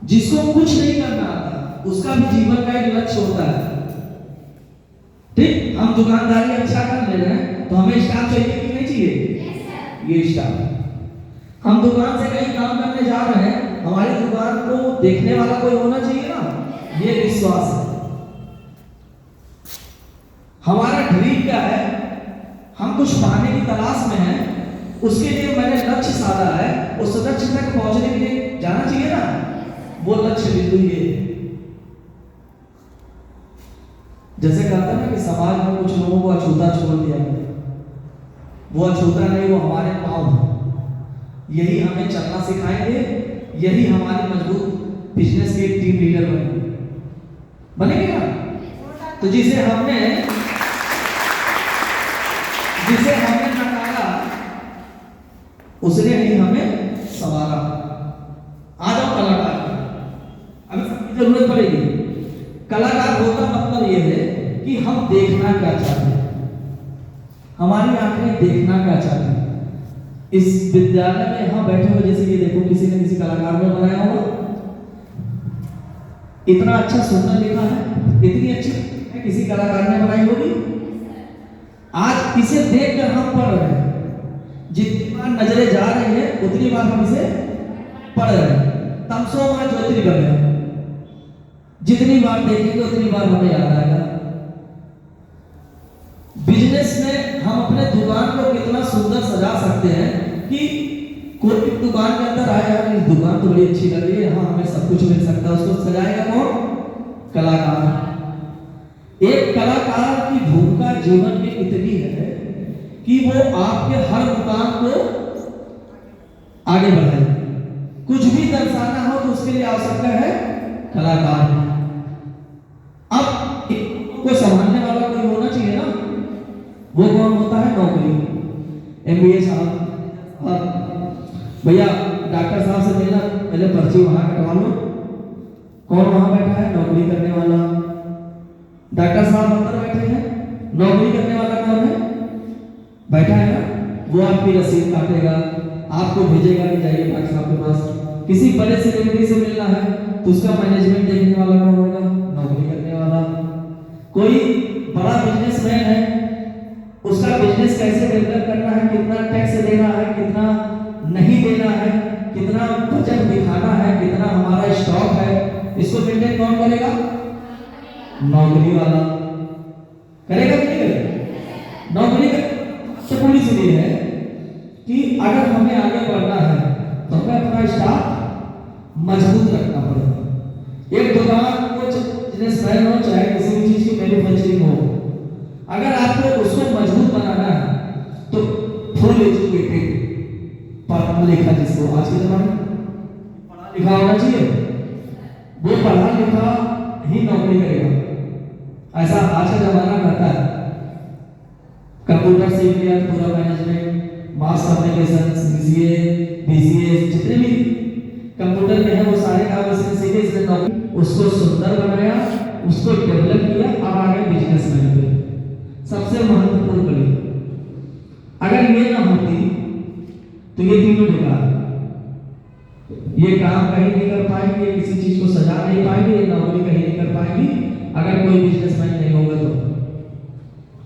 जिसको कुछ नहीं करना आता उसका भी जीवन का एक लक्ष्य होता है। ठीक, हम दुकानदारी अच्छा कर ले रहे हैं तो हमें स्टाफ चाहिए कि नहीं चाहिए? ये स्टाफ, हम दुकान से कहीं काम करने जा रहे हैं, हमारी दुकान को देखने वाला कोई होना चाहिए ना, ये विश्वास है। हमारा ड्रीम क्या है, हम कुछ पाने की तलाश में हैं, उसके लिए मैंने लक्ष्य साधा है, उस लक्ष्य तक पहुंचने के लिए जाना चाहिए ना, वो लक्ष्य बिंदु ये है। जैसे कहता है ना कि समाज में कुछ लोगों को अछूता छोड़ दिया गया, वो अछूता नहीं, वो हमारे पांव हैं। यही हमें चलना सिखाएंगे, यही हमारी मजबूत बिजनेस के टीम लीडर बनेंगे ना। तो जिसे हमने नकारा उसने ही हमें संवारा। आ जाओ कलाकार, अभी सबकी जरूरत पड़ेगी। कलाकार होता मतलब ये है कि हम देखना क्या चाहते हैं, हमारी आंखें देखना क्या चाहती हैं। इस विद्यालय में यहाँ बैठे हुए, जैसे ये देखो, किसी ने किसी कलाकार ने बनाया होगा, इतना अच्छा सुंदर लिखा है, इतनी अच्छी किसी कलाकार ने बनाई होगी। आज इसे देखकर हम पढ़ रहे हैं, जितनी बार नजरें जा रही है उतनी बार हम इसे पढ़ रहे हैं। तमसो मां ज्योतिर्गमय, जितनी बार देखेंगे उतनी बार हमें याद आएगा। बिजनेस में हम अपने दुकान को कितना सुंदर सजा सकते हैं कि कोई भी दुकान के अंदर आया, यार इस दुकान तो बड़ी अच्छी लग रही है, हाँ हमें सब कुछ मिल सकता है। उसको सजाएगा कौन? कलाकार। एक कलाकार की भूमिका जीवन में इतनी है कि वो आपके हर मुकाम को आगे बढ़ाए। कुछ भी दर्शाना हो तो उसके लिए आवश्यकता है कलाकार। अब को संभालने वाला कोई होना चाहिए ना, वो कौन होता है? नौकरी। एमबीए साहब, भैया डॉक्टर साहब से मिलना, पहले पर्ची वहां कटवा लो। कौन वहां बैठा है? नौकरी करने वाला। डॉक्टर साहब अंदर बैठे हैं, नौकरी करने वाला कौन है? बैठा है ना, वो आपकी रसीद काटेगा, आपको भेजेगा कि जाइए डॉक्टर साहब के पास। किसी बड़े सेलिब्रिटी से मिलना है तो उसका मैनेजमेंट देखने वाला कौन होगा? नौकरी करने वाला। कोई बड़ा बिजनेसमैन है, उसका बिजनेस कैसे डेवलप करना है, कितना टैक्स देना है, कितना नहीं देना है, कितना बजट दिखाना है, कितना हमारा स्टॉक है, इसको मेंटेन कौन करेगा? नौकरी वाला करेगा कि नहीं करेगा? नौकरी तो पूरी इसलिए है कि अगर हमें आगे बढ़ना है तो हमें अपना स्टाफ मजबूत रखना पड़ेगा। एक दुकान को बिजनेसमैन हो, चाहे किसी भी चीज की मैन्युफैक्चरिंग हो, अगर आपको उसको मजबूत बनाना है तो फुल एजुकेटेड, पढ़ा लिखा, जिसको आज के जमाने में पढ़ा लिखा होना चाहिए, वो पढ़ा लिखा ही नौकरी करेगा। ऐसा आज का जमाना कहता है। कंप्यूटर सीख लिया तो पूरा management, mass communication, CCA, BCA, जितने भी कंप्यूटर में है वो सारे काम इसने सीखे। इसने नौकरी उसको सुंदर बनाया, उसको डेवलप किया, अब आगे बिजनेसमैन पे सबसे महत्वपूर्ण कड़ी। अगर ये ना होती तो ये तीनों बेकार, ये काम कहीं नहीं कर पाएंगे, किसी चीज को सजा नहीं पाएंगे, ये नौकरी कहीं नहीं कर पाएंगी अगर कोई बिजनेसमैन नहीं होगा तो।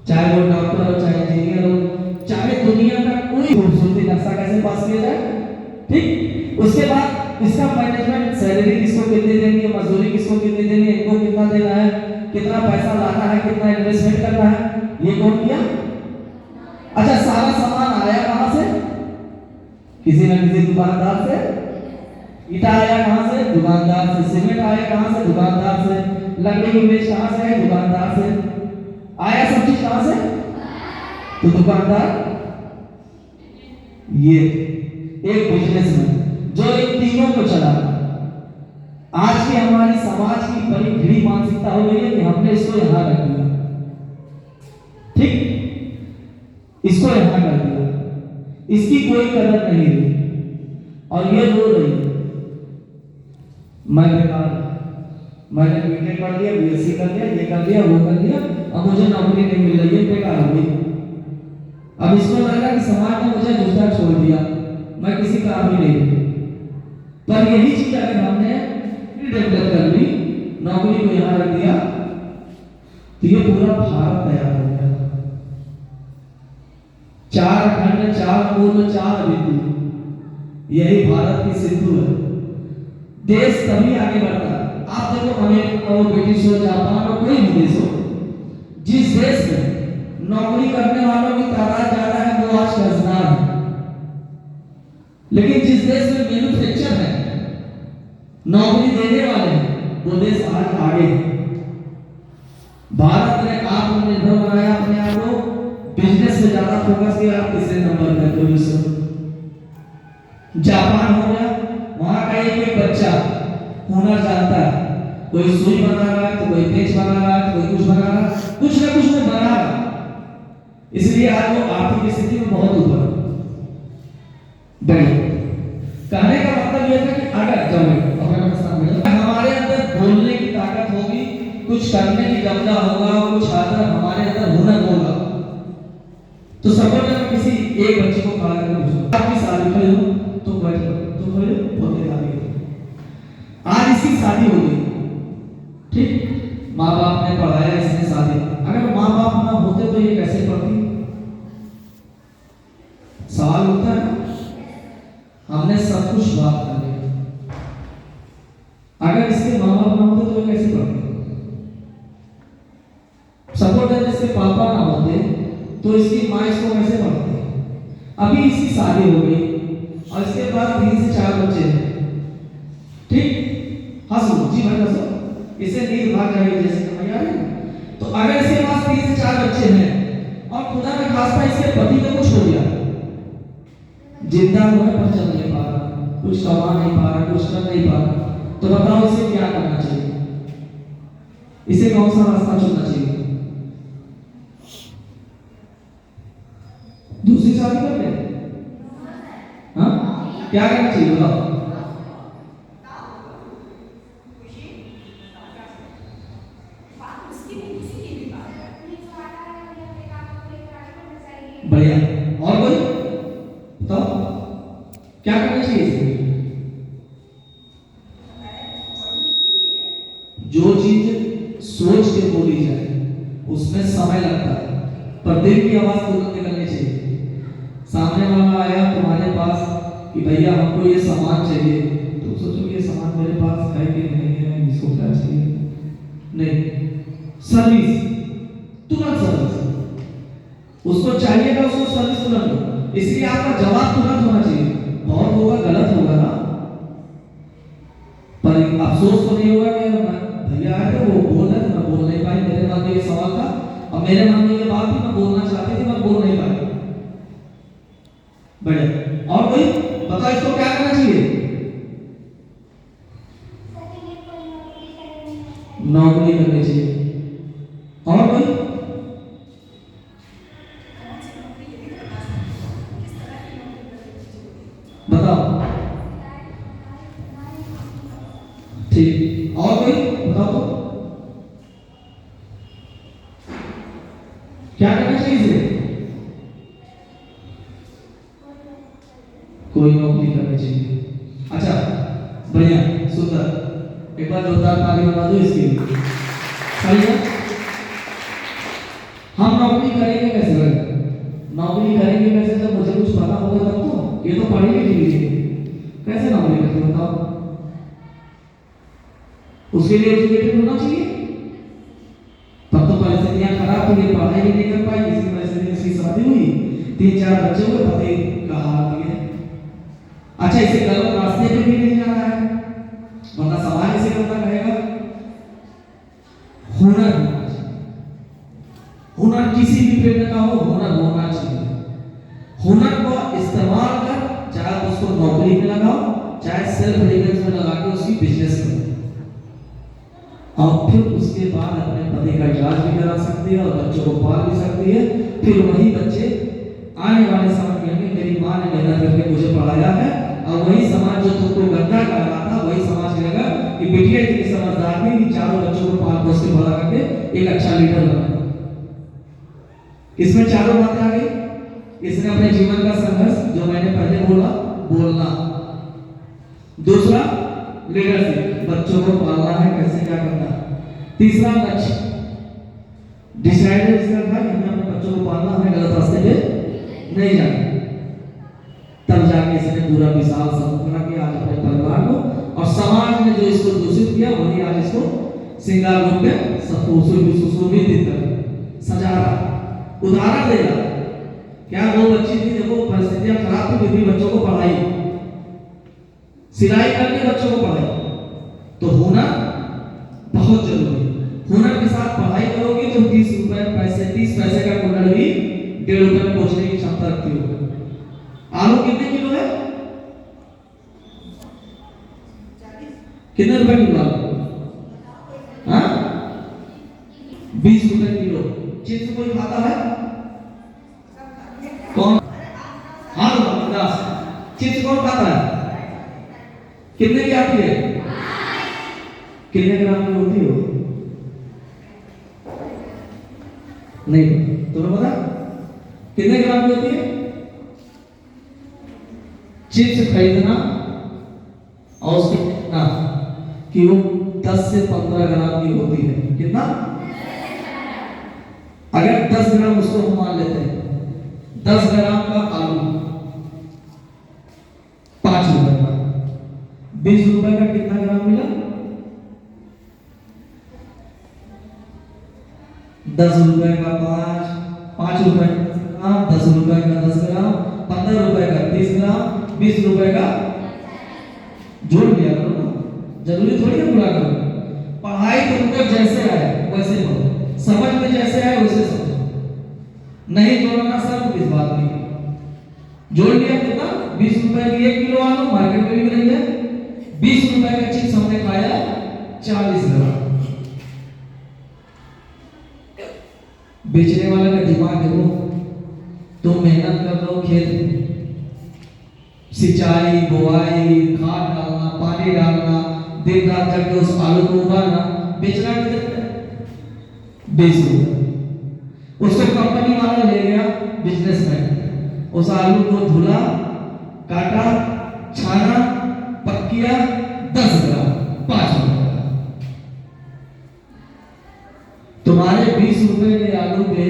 चाहे वो डॉक्टर हो, चाहे इंजीनियर हो, चाहे दुनिया का कोई खूबसूरती नक्शा कैसे पास किया जाए, ठीक। उसके बाद इसका मैनेजमेंट, सैलरी किसको कितनी देनी है, मजदूरी किसको कितनी देनी है, इनको कितना देना है, कितना पैसा लाना है, कितना इन्वेस्टमेंट करना है, ये कौन किया? अच्छा, सारा सामान आया कहां से? किसी न किसी दुकानदार से। ईटा आया कहां से? दुकानदार से। सीमेंट आया कहां से? दुकानदार से। लकड़ी की मेज कहां से है? दुकानदार से। आया सब चीज कहां से? तो दुकानदार। ये एक बिजनेसमैन जो इन तीनों को चला। आज की हमारी समाज की बड़ी घिरी मानसिकता हो गई है कि हमने इसको यहां रख दिया, ठीक, इसको यहां कर दिया, इसकी कोई कदर नहीं रही और ये रो रही है। मैं बेकार, मैंने बीटेक पढ़ लिया, बीएससी कर लिया, ये कर लिया, वो कर लिया, अब मुझे नौकरी नहीं मिल रही है, बेकार हो गई। अब इसको लग रहा है कि समाज ने मुझे दूसरा छोड़ दिया, मैं किसी काम ही नहीं। पर यही चीज अगर हमने डेवलप कर ली, नौकरी को यहाँ रख दिया, तो ये पूरा भारत तैयार हो गया। 4 खंड, 4 पूर्व, 4 बिंदु, यही भारत की सिंधु है। देश तभी आगे बढ़ता है। आप देखो अमेरिका हो, ब्रिटिश हो, जापान हो, कोई भी देश हो, जिस देश में नौकरी करने वालों की तादाद ज्यादा है वो आज कर्जदार है। लेकिन जिस देश में मैन्युफैक्चर है, नौकरी देने वाले हैं, वो देश आज आगे है। भारत ने आत्मनिर्भर बनाया अपने आप को, बिजनेस पे ज्यादा फोकस किया, आप तीसरे नंबर पे प्रोड्यूसर। जापान हो गया, वहां का एक बच्चा हुनर जानता है, कोई सुई बना रहा है, तो कोई पेच बना रहा है, कोई कुछ बना रहा है, कुछ ना कुछ में बना रहा है। इसलिए आज वो आर्थिक स्थिति में बहुत ऊपर बढ़े। कहने का मतलब यह था कि अगर हमारे अंदर बोलने की ताकत होगी, कुछ करने की जमना होगा, कुछ अंदर हमारे अंदर हुनर होगा, तो सपोज अगर किसी एक बच्चे को खड़ा करके पूछो, आपकी शादी खड़े हो, तुम बैठो, तुम खड़े बोलते आगे, आज इसकी शादी हो गई, ठीक, माँ बाप ने पढ़ाया, इसने शादी, अगर माँ बाप ना होते तो ये कैसे पढ़ती? सवाल होता है, हमने सब कुछ बात कर लिया, अगर इसके माँ बाप ना होते तो ये कैसे पढ़ती? सपोज अगर इसके पापा ना होते तो इसकी माँ इसको कैसे पढ़ती? अभी इसकी शादी हो गई और इसके बाद 3 से 4 बच्चे हैं, ठीक, हंसो जी भाई हंसो, इसे नींद भाग जाएगी जैसे समझ आ रही है। तो अगर इसके पास 3 से 4 बच्चे हैं और खुदा ने खास्ता इसके पति को कुछ हो गया, जिंदा हुआ है पर चल नहीं पा रहा, कुछ कमा नहीं पा रहा, कुछ कर नहीं पा रहा, तो बताओ इसे क्या करना चाहिए? इसे कौन सा रास्ता चुनना चाहिए? दूसरी शादी कर ले? हाँ, क्या करना चाहिए बताओ? बढ़िया, और कोई बताओ क्या करना चाहिए इसमें? जो चीज सोच के बोली जाए उसमें समय लगता है, पर दिल की आवाज तुरंत निकलनी चाहिए। सामने वाला आया तुम्हारे पास कि भैया हमको ये सामान चाहिए, तो सोचो ये सामान मेरे पास है कि नहीं है, इसको क्या चाहिए? नहीं, सर्विस, तुरंत सर्विस, उसको चाहिए था, उसको सर्विस तुरंत दो। इसलिए आपका जवाब तुरंत होना चाहिए। बहुत होगा, गलत होगा ना, पर अफसोस तो नहीं होगा कि भैया आए थे वो बोल रहे थे, मैं बोल नहीं पाई, मेरे मन में ये सवाल था और मेरे मन में ये बात थी, मैं बोलना चाहती थी, मैं बोल नहीं पाई। बढ़िया, और कोई बताओ इसको क्या करना चाहिए? नौकरी करनी चाहिए, और कोई? बताओ, ठीक, और कोई बताओ तो क्या करना चाहिए इसे? कोई नौकरी करनी चाहिए। अच्छा, बढ़िया, सुंदर, एक बार जोरदार ताली बजा दो इसके लिए। सही है, हम नौकरी करेंगे कैसे? नौकरी करेंगे कैसे? जब मुझे कुछ पता होगा तब तो, ये तो पढ़ेंगे ठीक, कैसे नौकरी करते बताओ? उसके लिए एजुकेटेड होना चाहिए, तब तो परिस्थितियां खराब थी, पढ़ाई भी नहीं कर पाई, किसी परिस्थिति में इसकी शादी हुई, 3-4 बच्चे हुए, पति का हाल दिए। अच्छा, इसे गलत रास्ते पे भी नहीं जाना है, वरना समाज इसे करता रहेगा। हुनर होना चाहिए, हुनर किसी भी फील्ड का हो, हुनर होना चाहिए। हुनर को इस्तेमाल कर, चाहे उसको नौकरी में लगाओ, चाहे सेल्फ डिफेंस में लगा के उसकी बिजनेस करो, और फिर उसके बाद अपने पति का इलाज भी करा सकती है और बच्चों को पाल भी सकती है। फिर वही बच्चे आने वाले समय में मेरी माँ ने मेहनत करके मुझे पढ़ाया है, और वही समाज जो तुमको गंदा कर रहा था, वही समाज कहेगा कि बिटिया इतनी समझदार थी कि चारों बच्चों को पाल पोस के बड़ा करके एक अच्छा लीडर बना। इसमें चारों बातें आ गई। इसने अपने जीवन का संघर्ष, जो मैंने पहले बोला, बोलना, दूसरा लीडरशिप, बच्चों को पालना है, कैसे क्या करना है। तीसरा लक्ष्य डिसाइड इसका था कि हमें अपने बच्चों को पालना, हमें गलत रास्ते पे नहीं जाना। तब जाके इसने पूरा विशाल समूह बना के आज अपने परिवार को और समाज ने जो इसको दूषित किया वही आज इसको श्रृंगार रूप में सुशोभित कर सजा रहा, उदाहरण दे रहा। क्या वो बच्ची थी, देखो परिस्थितियां खराब थी, फिर भी बच्चों को पढ़ाई, सिलाई करके बच्चों को पढ़ाई। तो हुनर बहुत जरूरी है। हुनर के साथ पढ़ाई करोगे तो 30 पैसे का हुनर भी 1.5 रुपए में पहुंचने की क्षमता रखती हो। आलू कितने किलो है? कितने रुपए किलो आलू? हाँ 20 रुपए किलो। चिप्स कोई खाता है? कौन? हाँ 10। चिप्स कौन खाता है? कितने की आती है? कितने ग्राम की होती हो? नहीं तुम्हें पता कितने ग्राम की होती है? चिप्स खरीदना और उसकी कितना कि वो 10 से 15 ग्राम की होती है। कितना? अगर 10 ग्राम उसको हम मान लेते हैं, 10 ग्राम का आलू 5 रुपए का, 20 रुपए का कितना ग्राम मिला? 10 रुपए का 5 रुपए का 10 रुपए का 10 ग्राम, 15 रुपए का 30 ग्राम, 20 रुपए का जोड़ लिया करो ना, जरूरी थोड़ी है पूरा करो। पढ़ाई तुमको जैसे आए वैसे पढ़ो, समझ में जैसे आए वैसे समझो, नहीं जोड़ना सब इस बात में। जोड़ लिया कितना? 20 रुपए की 1 किलो आलू मार्केट में बिक रही है, 20 रुपए का चिप्स हमने खाया 40 ग्राम। बेचने वाले का दिमाग देखो, तुम मेहनत कर रहे हो खेत में, सिंचाई, बुआई, खाद डालना, पानी डालना, दिन रात जग के उस आलू को उगाना, बेचना कितने? 20 रुपए। उसको कंपनी वाला ले गया बिजनेसमैन, उस आलू को धुला, काटा, छाना, पक किया, 10 ग्राम 5 रुपए का। तुम्हारे 20 रुपए के आलू पे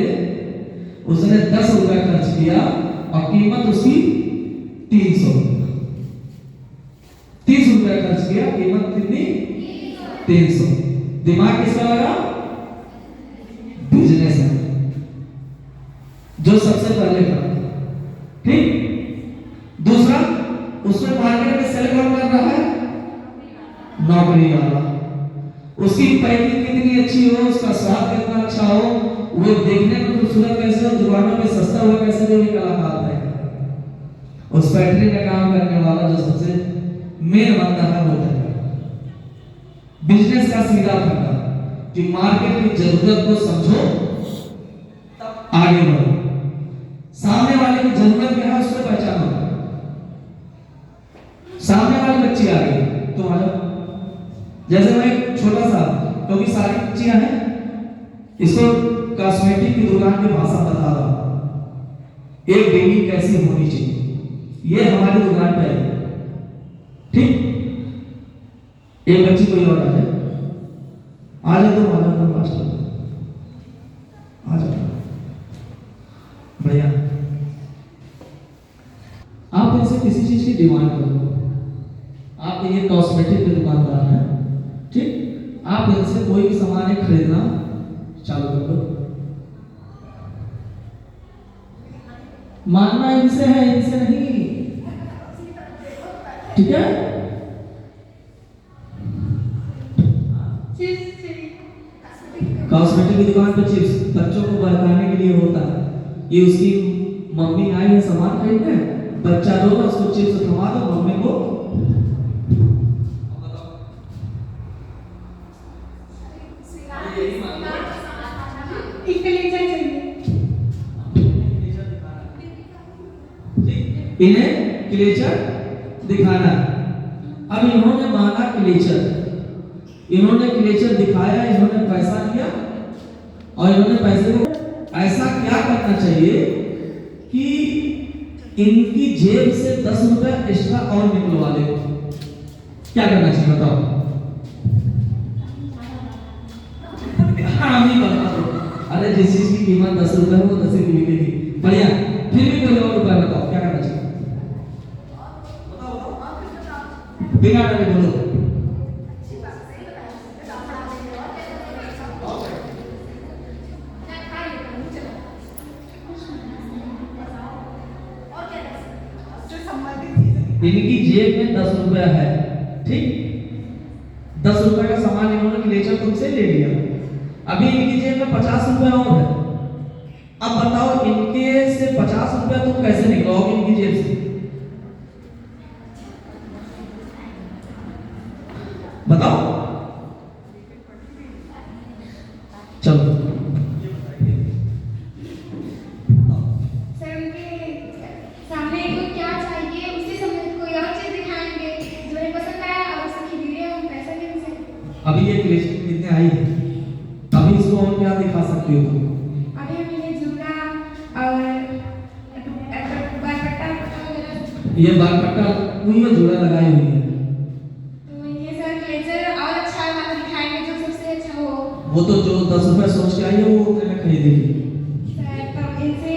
उसने 10 रुपए खर्च किया और कीमत उसकी 300। 30 रुपए खर्च किया, कीमत कितनी? 300। दिमाग किसका लगा? बिजनेस है जो सबसे पहले करा। ठीक। दूसरा, उसमें मार्केट में सेल कौन कर रहा है? नौकरी वाला। उसकी पैकिंग कितनी अच्छी हो, उसका स्वाद कितना अच्छा हो, वो देखने में खूबसूरत कैसे हो, दुकानों में सस्ता हुआ कैसे, जो भी कलाकार है। उस फैक्ट्री में काम करने वाला जो सबसे मेन बंदा है वो है बिजनेस का सीधा फंडा कि मार्केट की जरूरत को समझो तब आगे बढ़ो, सामने वाले की जरूरत क्या है उसको पहचानो। सामने वाली बच्ची आ गई तो आ जाओ, जैसे मैं एक छोटा सा, क्योंकि सारी बच्चियां हैं, इसको कॉस्मेटिक की दुकान की भाषा बता रहा हूं। एक बेबी कैसी होनी चाहिए, ये हमारी दुकान पे है। ठीक। एक बच्ची कोई और आ जाए, आ जाए तो आ जाओ, मास्टर आ जाओ भैया। आप इनसे किसी चीज की डिमांड करो, आप ये कॉस्मेटिक के दुकानदार हैं, ठीक, आप इनसे कोई भी सामान खरीदना चालू कर दो। मानना इनसे है, इनसे नहीं, ठीक है। कॉस्मेटिक की दुकान पर चिप्स बच्चों को बहकाने के लिए होता है। ये उसकी मम्मी आई है सामान खरीदने, बच्चा रोगा, उसको चिप्स थमा दो, मम्मी को इन्हें क्लेचर दिखाना। अब इन्होंने माना क्लेचर, इन्होंने क्लेचर दिखाया, इन्होंने पैसा लिया और इन्होंने पैसे को ऐसा क्या करना चाहिए कि इनकी जेब से 10 रुपए एक्स्ट्रा और निकलवा ले। क्या करना चाहिए बताओ? पहले जिस चीज की कीमत 10 रुपए है वो 10 की बिकेगी। बढ़िया, फिर भी कोई और उपाय बताओ, क्या करना चाहिए? बिना डरे बोलो। इनकी जेब में 10 रुपया है, ठीक, 10 रुपए का सामान इन्होंने लेकर तुमसे ले लिया, अभी इनकी जेब में 50 रुपए और है। अब बताओ इनके से 50 रुपया तुम कैसे निकलोगे इनकी जेब से? बताओ, चलो। अभी ये क्लेश कितने आई है, अभी इसको और क्या दिखा सकती हो तुम? अभी हमने जूड़ा और बारपट्टा ये बारपट्टा वही में जूड़ा लगाई हुई है। तो ये सर क्लेचर और अच्छा वाला दिखाएंगे जो सबसे अच्छा हो। वो तो जो 10 रुपए सोच के आई है वो उतने में खरीदेगी। सर तब इनसे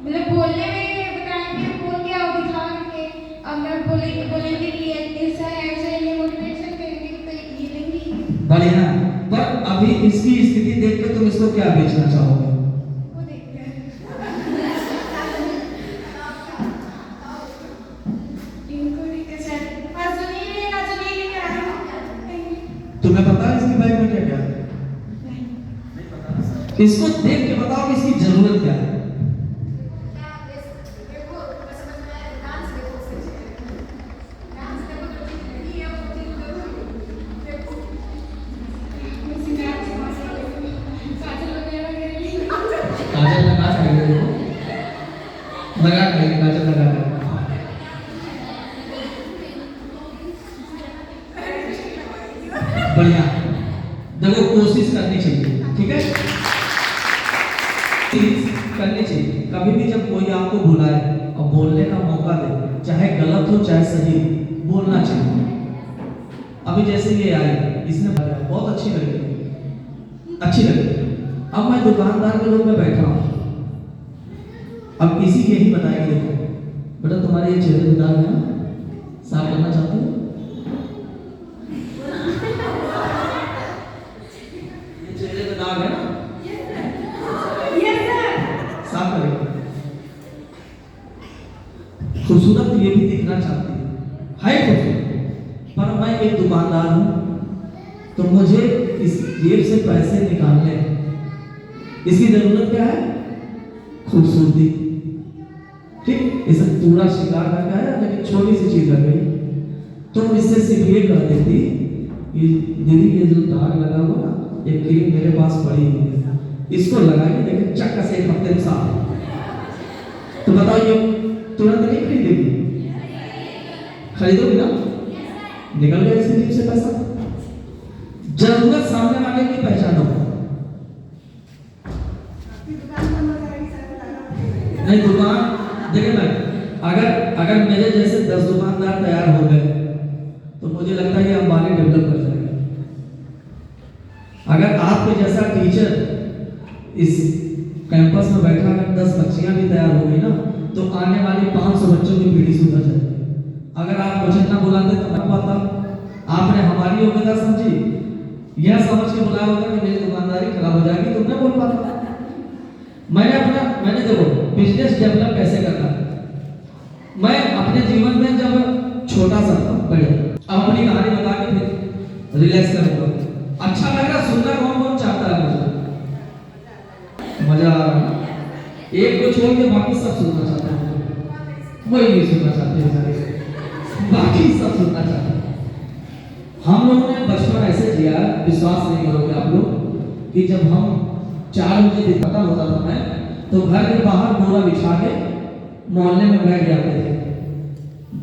मतलब बोलने में बताएंगे, बोल के और दिखा के और मैं बोलेंगे कि ऐसा है ऐसा है, ये मोटिवेशन करेंगे तो ये लेंगी। बढ़िया, पर अभी इसकी स्थिति देख के तुम इसको क्या बेचना चाहोगे? वो देखते हैं इनको देखते सर और जो नहीं लेगा जो नहीं लेकर आया तुम्हें पता है इसकी बैग में क्या क्या है? इसको देख के बताओ कि इसकी जरूरत क्या है। काजल लगा चाहिए, लगा के काजल लगा के बढ़िया। देखो कोशिश करनी चाहिए, ठीक है, करनी चाहिए। कभी भी जब कोई आपको बुलाए और बोलने का मौका दे, चाहे गलत हो चाहे सही, बोलना चाहिए। अभी जैसे ये आई, इसने बहुत अच्छी लगी, अच्छी लगी। अब मैं दुकानदार के रूप में बैठा हूँ, अब किसी के ही बताएंगे, देखो बेटा तुम्हारे ये चेहरे पे दाग है ना, साफ करना चाहते हो? ये चेहरे पे दाग है ना, साफ करेंगे। खूबसूरत ये भी दिखना चाहती है खूबसूरत, पर मैं एक दुकानदार हूँ, तो मुझे इस जेब से पैसे निकालने, इसकी जरूरत क्या है? खूबसूरती, ठीक, इसे पूरा शिकार रखा है, लेकिन छोटी सी चीज रख गई। तुम इससे सिर्फ ये कर देती कि दीदी ये जो दाग लगा हुआ ना, ये क्रीम मेरे पास पड़ी हुई है, इसको लगाएंगे, लेकिन चक्का से 1 हफ्ते में साफ। तो बताओ ये तुरंत नहीं खरीदेगी? खरीदोगी ना? निकल गया इसकी जेब से पैसा। जरूरत सामने वाले की पहचानो, नहीं दुकान देखिए मैं, अगर मेरे जैसे 10 दुकानदार तैयार हो गए तो मुझे लगता है कि अंबानी डेवलप कर जाएगा। अगर आपके जैसा टीचर इस कैंपस में बैठा, अगर 10 बच्चियां भी तैयार हो गई ना, तो आने वाली 500 बच्चों की पीढ़ी सुधर जाएगी। अगर आप क्वेश्चन ना बुलाते तो मैं पाता, आपने हमारी योग्यता समझी, यह समझ के बुलाया होता कि मेरी दुकानदारी खराब हो जाएगी, तो मैं बोल पाता। मैंने देखो बिजनेस डेवलप कैसे करना है। मैं अपने जीवन में जब छोटा सा था, बड़े, अब अपनी कहानी बता के फिर रिलैक्स करूंगा। अच्छा लग रहा सुनना, कौन कौन चाहता है? मुझे मजा आ रहा है, एक को छोड़ के बाकी सब सुनना चाहते हैं। वही नहीं सुनना चाहते हैं सारे, बाकी सब सुनना चाहते हैं। हम लोगों ने बचपन ऐसे जिया, विश्वास नहीं करोगे आप लोग, कि जब हम 4 बजे पता होता था मैं, तो घर के बाहर बोरा बिछा के मोहल्ले में बैठ जाते थे,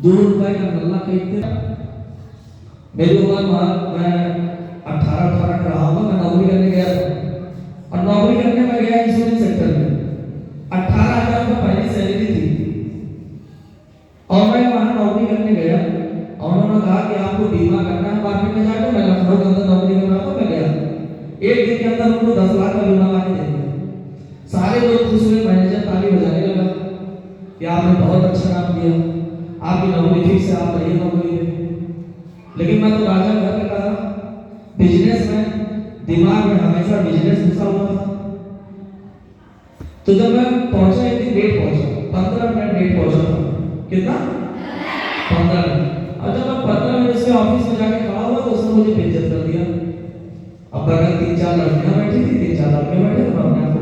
2 रुपए का गल्ला खरीदते। मेरी उम्र मैं 18 का रहा हूँ, मैं नौकरी करने गया था, और नौकरी करने में गया इंश्योरेंस सेक्टर में। 18,000 रुपये पहली सैलरी थी, और मैं वहाँ नौकरी करने गया, और उन्होंने कहा कि आपको बीमा करना है मार्केट में जाकर। मैं लखनऊ के अंदर नौकरी कर रहा था, मैं गया, एक दिन के अंदर उनको 10 लाख का बीमा ला के दे दिया। कि आपने बहुत अच्छा काम किया, आपकी नौकरी ठीक से आप रही नौकरी पे। लेकिन मैं तो राजा घर में कहा बिजनेस में दिमाग में हमेशा बिजनेस घुसा हुआ था। तो जब मैं पहुंचा एक दिन लेट पहुंचा, 15 मिनट लेट पहुंचा था। कितना? 15 मिनट। और जब मैं 15 मिनट से ऑफिस में जाके खड़ा हुआ तो उसने मुझे बेइज्जत कर दिया। अब बगल 3-4 लड़कियां बैठी थी, 3-4 लड़के बैठे थे, मैं अपने